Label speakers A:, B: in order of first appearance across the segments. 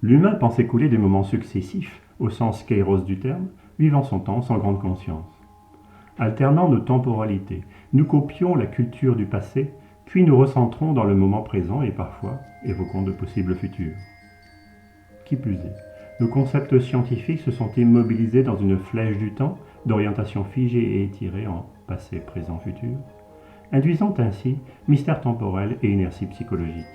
A: L'humain pense écouler des moments successifs, au sens kairos du terme, vivant son temps sans grande conscience. Alternant nos temporalités, nous copions la culture du passé, puis nous recentrons dans le moment présent et parfois évoquons de possibles futurs. Qui plus est, nos concepts scientifiques se sont immobilisés dans une flèche du temps, d'orientation figée et étirée en passé, présent, futur, induisant ainsi mystère temporel et inertie psychologique.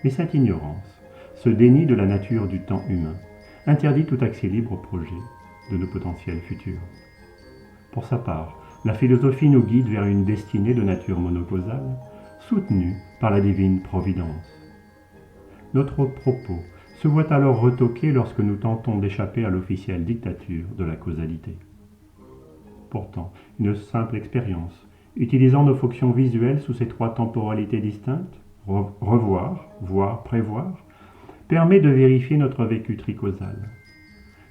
A: Mais cette ignorance, ce déni de la nature du temps humain, interdit tout accès libre au projet de nos potentiels futurs. Pour sa part, la philosophie nous guide vers une destinée de nature monocausale, soutenue par la divine providence. Notre propos se voit alors retoqué lorsque nous tentons d'échapper à l'officielle dictature de la causalité. Pourtant, une simple expérience, utilisant nos fonctions visuelles sous ces trois temporalités distinctes, revoir, voir, prévoir, permet de vérifier notre vécu tricausal.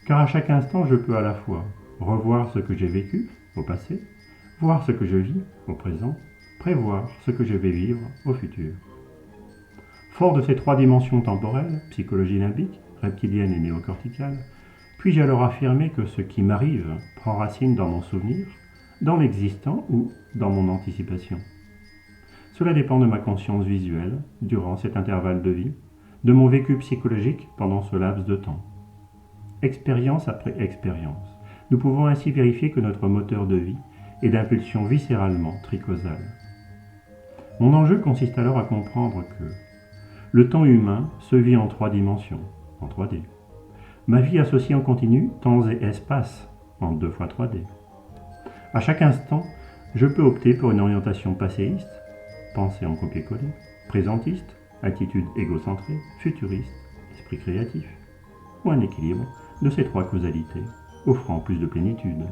A: Car à chaque instant, je peux à la fois revoir ce que j'ai vécu au passé, voir ce que je vis au présent, prévoir ce que je vais vivre au futur. Fort de ces trois dimensions temporelles, psychologie limbique, reptilienne et néocorticale, puis-je alors affirmer que ce qui m'arrive prend racine dans mon souvenir, dans l'existant ou dans mon anticipation. Cela dépend de ma conscience visuelle durant cet intervalle de vie, de mon vécu psychologique pendant ce laps de temps. Expérience après expérience, nous pouvons ainsi vérifier que notre moteur de vie est d'impulsion viscéralement tricausale. Mon enjeu consiste alors à comprendre que le temps humain se vit en trois dimensions, en 3D. Ma vie associée en continu, temps et espace, en 2 fois 3D. À chaque instant, je peux opter pour une orientation passéiste, pensée en copier-coller, présentiste, attitude égocentrée, futuriste, esprit créatif, ou un équilibre de ces trois causalités, offrant plus de plénitude.